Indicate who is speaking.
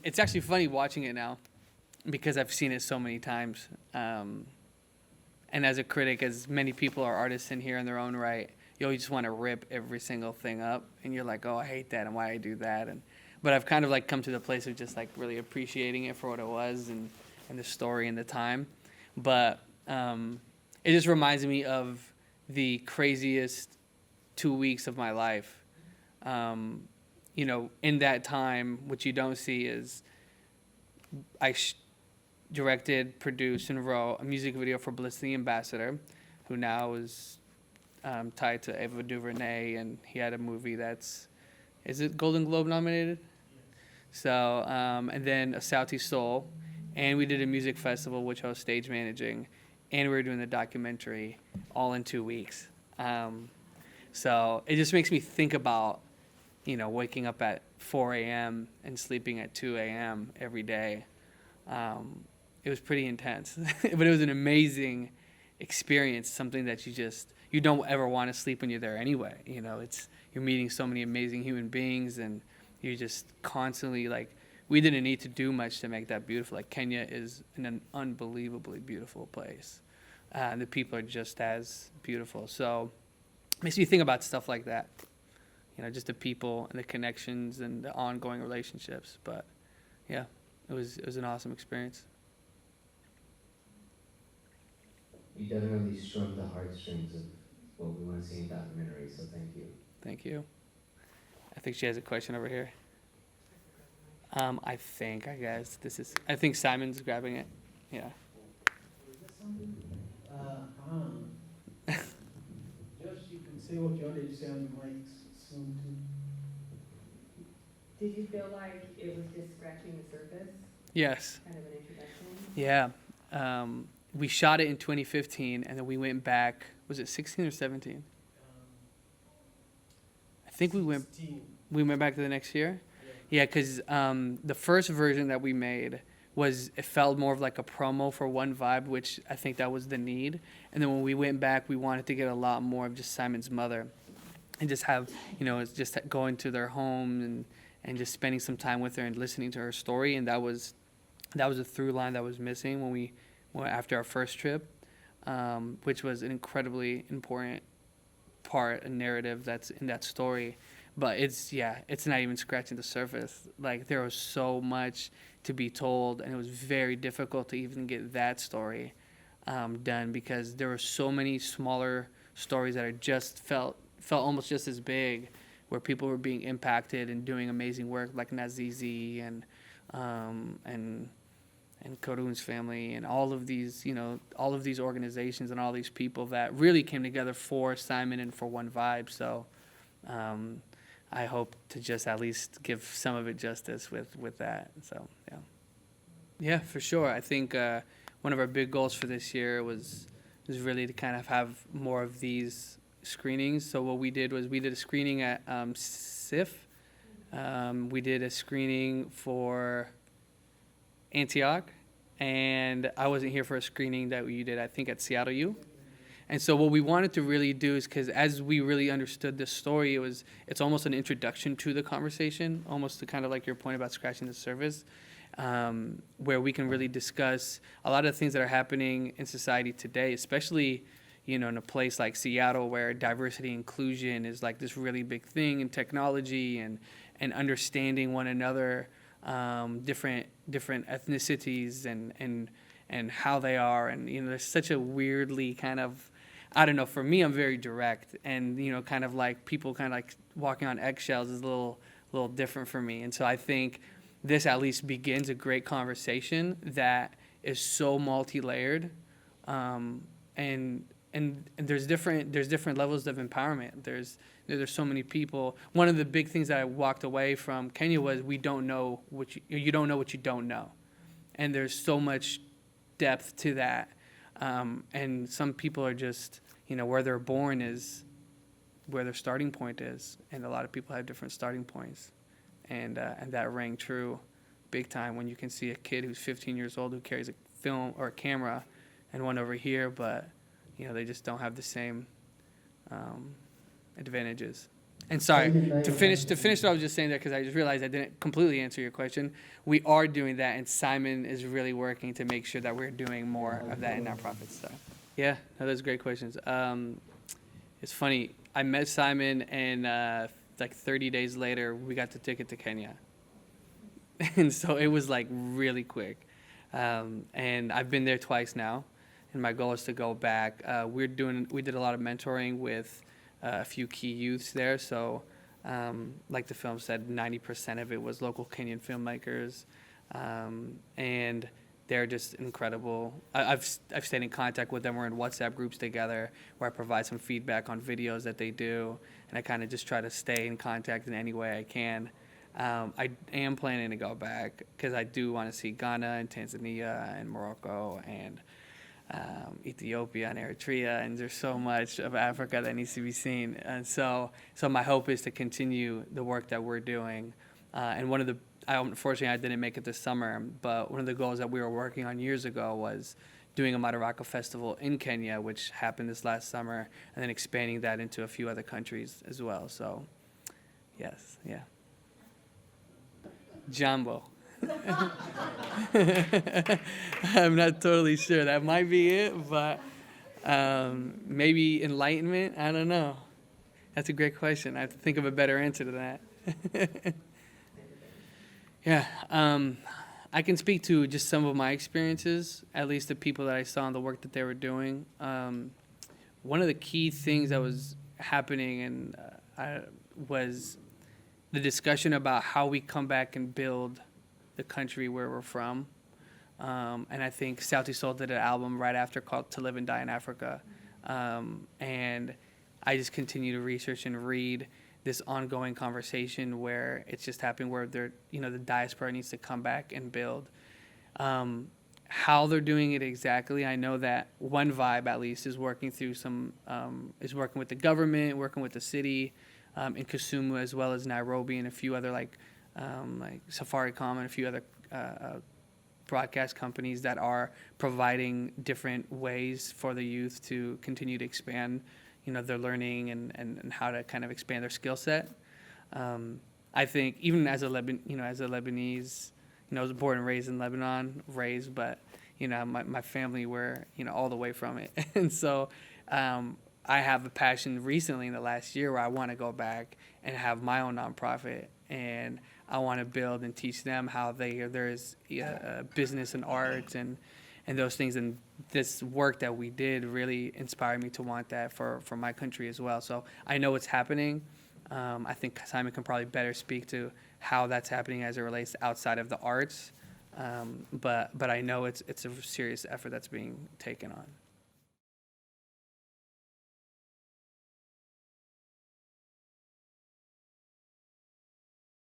Speaker 1: it's actually funny watching it now because I've seen it so many times. And as a critic, as many people are artists in here in their own right, you always just want to rip every single thing up, and you're like, oh, I hate that, and why I do that, but I've kind of like come to the place of just like really appreciating it for what it was and the story and the time. But it just reminds me of the craziest 2 weeks of my life. In that time, what you don't see is I directed, produced, and wrote a music video for Bliss the Ambassador, who now is tied to Ava DuVernay, and he had a movie is it Golden Globe nominated? So, and then a Sauti Soul, and we did a music festival, which I was stage managing, and we were doing the documentary all in 2 weeks. So it just makes me think about, waking up at 4 a.m. and sleeping at 2 a.m. every day. It was pretty intense, but it was an amazing experience, something that you don't ever want to sleep when you're there anyway. You're meeting so many amazing human beings, and you're just constantly we didn't need to do much to make that beautiful. Kenya is an unbelievably beautiful place. The people are just as beautiful. So it makes you think about stuff like that, just the people and the connections and the ongoing relationships. But yeah, it was an awesome experience.
Speaker 2: You definitely strummed the heartstrings of what we want to see in documentary, so thank you.
Speaker 1: Thank you. I think she has a question over here. I think Simon's grabbing it. Yeah.
Speaker 3: Just you can say what you already say on the mic soon too.
Speaker 4: Did you feel like it was just scratching the surface?
Speaker 1: Yes.
Speaker 4: Kind of an introduction?
Speaker 1: Yeah. We shot it in 2015, and then we went back. Was it 16 or 17? I think we went back to the next year. Yeah, because the first version that we made it felt more of like a promo for One Vibe, which I think that was the need. And then when we went back, we wanted to get a lot more of just Simon's mother, and just have it's just going to their home and just spending some time with her and listening to her story. And that was a through line that was missing when we went after our first trip, which was an incredibly important part, a narrative that's in that story. But it's not even scratching the surface. There was so much to be told, and it was very difficult to even get that story done, because there were so many smaller stories that are just felt almost just as big, where people were being impacted and doing amazing work, like Nazizi and Karun's family, and all of these organizations and all these people that really came together for Simon and for One Vibe. So I hope to just at least give some of it justice with that. So yeah, for sure. I think one of our big goals for this year was really to kind of have more of these screenings. So what we did was we did a screening at SIF. We did a screening for Antioch, and I wasn't here for a screening that you did, I think, at Seattle U. And so what we wanted to really do is, because as we really understood this story, it's almost an introduction to the conversation, almost to kind of like your point about scratching the surface, where we can really discuss a lot of the things that are happening in society today, especially in a place like Seattle, where diversity and inclusion is like this really big thing in technology, and understanding one another, different ethnicities and how they are. And there's such a weirdly kind of, I don't know, for me, I'm very direct, and kind of like people kind of like walking on eggshells is a little different for me. And so I think this at least begins a great conversation that is so multi-layered, and there's different levels of empowerment. There's so many people. One of the big things that I walked away from Kenya was you don't know what you don't know, and there's so much depth to that. And some people are just, where they're born is where their starting point is, and a lot of people have different starting points, and that rang true big time when you can see a kid who's 15 years old who carries a film or a camera, and one over here, but they just don't have the same advantages. And sorry,
Speaker 3: Sunday night,
Speaker 1: to finish what I was just saying there, because I just realized I didn't completely answer your question. We are doing that, and Simon is really working to make sure that we're doing more of that in nonprofits. So, yeah, no, those are great questions. It's funny. I met Simon, and like 30 days later, we got the ticket to Kenya, and so it was like really quick. And I've been there twice now, and my goal is to go back. We did a lot of mentoring with a few key youths there. So, like the film said, 90% of it was local Kenyan filmmakers, and they're just incredible. I've stayed in contact with them. We're in WhatsApp groups together where I provide some feedback on videos that they do, and I kind of just try to stay in contact in any way I can. I am planning to go back because I do want to see Ghana and Tanzania and Morocco and Ethiopia and Eritrea, and there's so much of Africa that needs to be seen. And so my hope is to continue the work that we're doing. And unfortunately, I didn't make it this summer, but one of the goals that we were working on years ago was doing a Madaraka festival in Kenya, which happened this last summer, and then expanding that into a few other countries as well. So, yes, yeah. Jambo. I'm not totally sure. That might be it, but maybe enlightenment. I don't know. That's a great question. I have to think of a better answer to that. Yeah, I can speak to just some of my experiences, at least the people that I saw and the work that they were doing. One of the key things that was happening was the discussion about how we come back and build the country where we're from. And I think Sauti Sol did an album right after called To Live and Die in Africa. And I just continue to research and read this ongoing conversation where it's just happening, where the diaspora needs to come back and build. How they're doing it exactly, I know that One Vibe at least is working through is working with the government, working with the city in Kisumu, as well as Nairobi and a few other like Safaricom and a few other broadcast companies that are providing different ways for the youth to continue to expand, their learning and how to kind of expand their skill set. I think even as a Lebanese, I was born and raised in Lebanon, but my family were all the way from it, and so I have a passion recently in the last year where I want to go back and have my own nonprofit, and I want to build and teach them how there is business and arts and those things. And this work that we did really inspired me to want that for my country as well. So I know it's happening. I think Simon can probably better speak to how that's happening as it relates to outside of the arts. But I know it's a serious effort that's being taken on.